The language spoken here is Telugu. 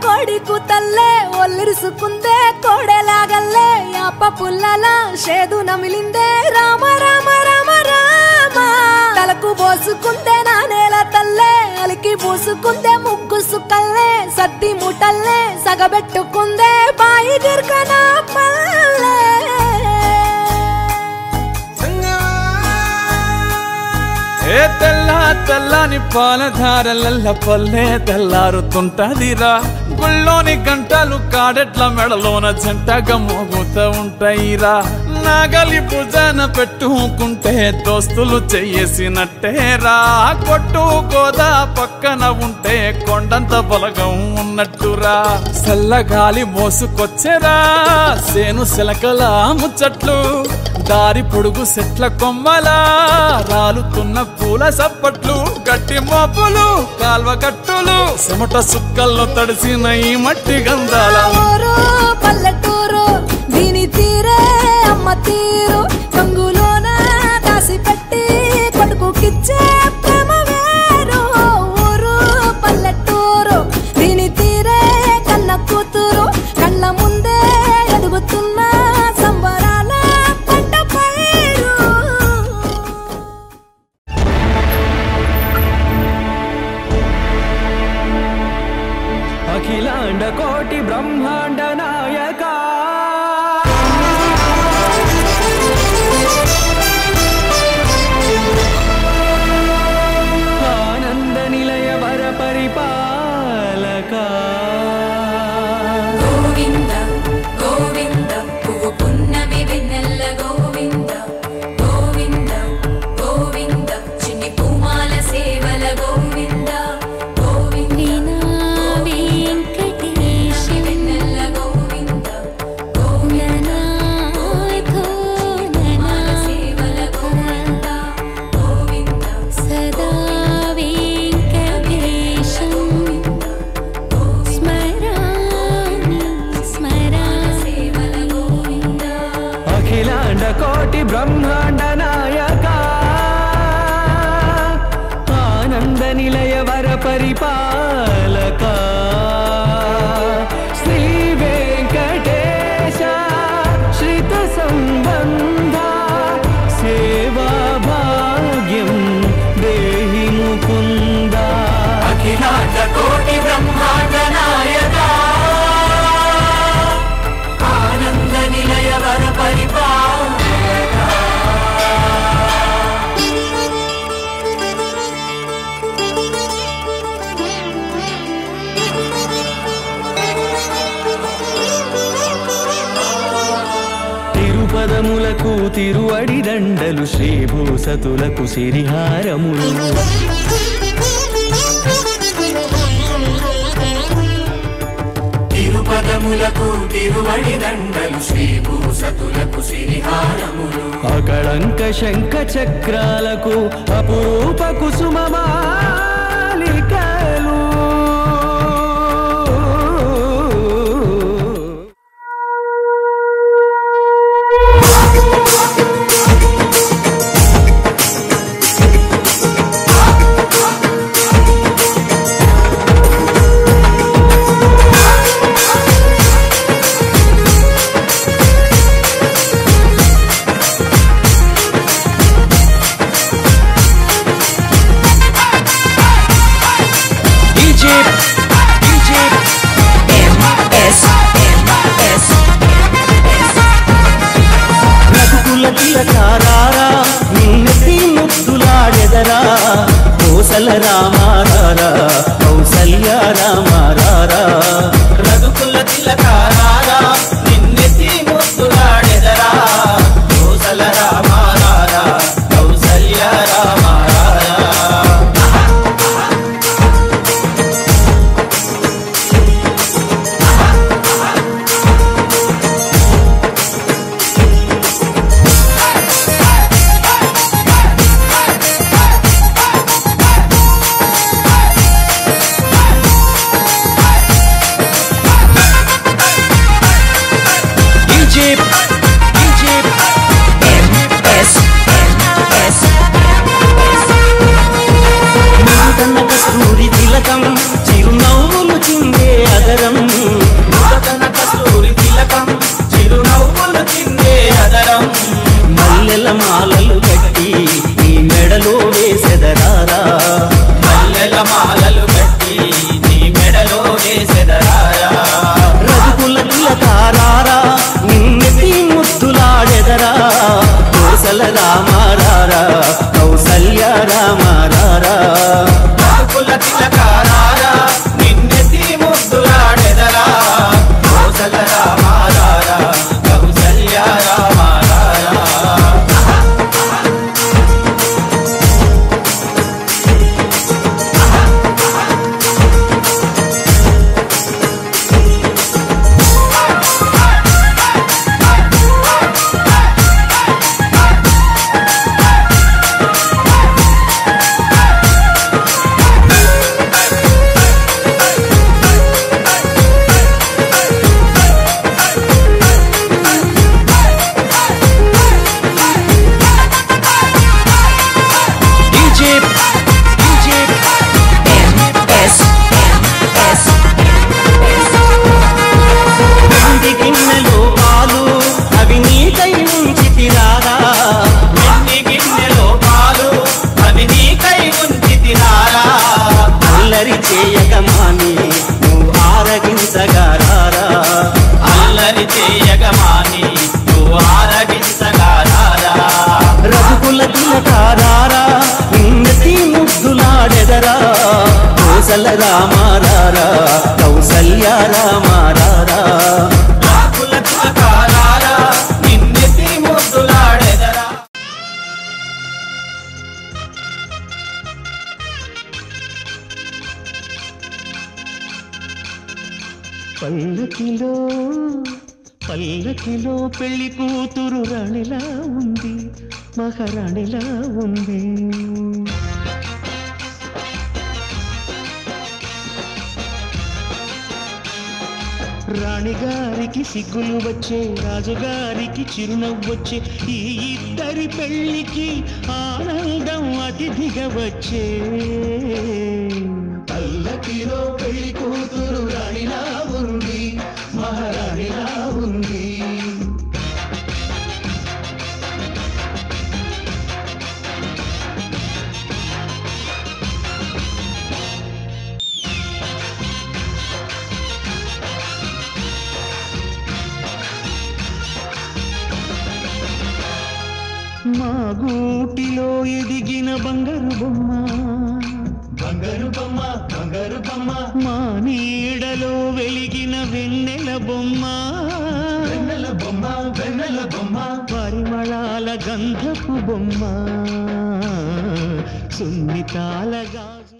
కోడి కూతల్లే ఒల్లిరుసుకుందే కోడెలాగల్లే యాప పుల్లల షేదు నమిలిందే రామ రామ రామ రామ తలకు పోసుకుందే నా నేల తల్లే అలికి పూసుకుందే ముగ్గు సుక్కల్లే సద్ది ముటల్లే సగబెట్టుకుందే బాయి గిర్కన పల్లె ఏ తెల్ల తెల్లని పాలధారలల్ల పల్లె తెల్లారుతుంటదిరా గుళ్ళోని గంటలు కాడెట్ల మెడలోన జంటగా మోగుతూ ఉంటాయిరా నాగలి భుజాన పెట్టుకుంటే దోస్తులు చెయ్యేసినట్టేరా కొట్టు గోదా పక్కన ఉంటే కొండంత బలగం ఉన్నట్టురా చల్లగాలి మోసుకొచ్చెరా సేను సిలకల ముచ్చట్లు దారి పొడుగు చెట్ల కొమ్మలా రాలుతున్న పూల సప్పట్లు గట్టి మోపులు కాల్వ గట్టులు చెమట సుక్కల్లో తడిసిన ఈ మట్టి గంధాల పల్లెటూరు దీని తీరే అమ్మ తీరు కంగులోన దాసి పెట్టి కొడుకుకిచ్చే ప్రేమ వేరు ఊరు పల్లెటూరు దీని తీరే కన్న కూతురు కళ్ళ ముందే ఎదుగుతున్న సంబరాల పంట పైరు అఖిలాండ కోటి బ్రహ్మాండ నాయక ఆనంద నిలయ వర పరిపాలక గోవింద గోవింద పువ్వు పున్నమి వెన్నెల్ల గోవింద గోవింద గోవింద చిన్ని పూమాల సేవల గోవింద గోవింద వెంకటేశ వెన్నెల్ల గోవింద గోవింద పూమాల సేవల గోవింద గోవింద సదా వెంకటేశం స్మరామి స్మరామి సేవల గోవింద అఖిలాండ కోటి బ్రహ్మాండ నాయక ఆనంద నిలయ వర పరిపాలక శ్రీ వెంకటేశ శ్రిత సంబంధ సేవా భాగ్యం దేహి ముకుంద అఖిలాండ కోటి బ్రహ్మాండ నాయక ఆనంద నిలయ వర పరిపాలక తిరుపదములకు తిరువడి దండలు శ్రీభూసతులకు సిరిహారములు తిరుపదములకు తిరువడి దండలు శ్రీభూసతులకు సిరిహారములు అకళంక శంఖ చక్రాలకు అపురూప కుసుమమాలికలు రఘుకుల తిలకారారా నిన్నెత్తి ముద్దులాడెదరా కోసల రామారారా కౌసల్య రామారారా రఘుకుల తిలకారారా నిన్నెత్తి ముద్దులాడెదరా కోసల రామారారా కౌసల్య రామారారా చేయగమాని నువ్వు ఆరగించగా రారా అల్లరి చేయగమాని నువ్వు ఆరగించగా రారా రఘుకుల తిలకారారా నిన్నటి ముద్దులాడెదరా కోసల రామారారా కౌసల్య రామారారా రాకుల తిలకారారా నిన్నెత్తి ముద్దులాడెదరా పల్లకిలో పల్లకిలో పెళ్లి కూతురు రాణిలా ఉంది మహారాణిలా ఉంది రాణిగారికి సిగ్గులు వచ్చే రాజుగారికి చిరునవ్వొచ్చే ఈ ఇద్దరి పెళ్లికి ఆనందం అతిథిగా వచ్చే పల్లకిలో పెళ్లి కూతురు రాణిలా ఉంది మహారాణిలా ఉంది మా గూటిలో ఎదిగిన బంగారు బొమ్మ బంగారు బొమ్మ బంగారు బొమ్మ మా నీడలో వెలిగిన వెన్నెల బొమ్మ వెన్నెల బొమ్మ వెన్నెల బొమ్మ పరిమళాల గంధపు బొమ్మ సున్నితాల గాజు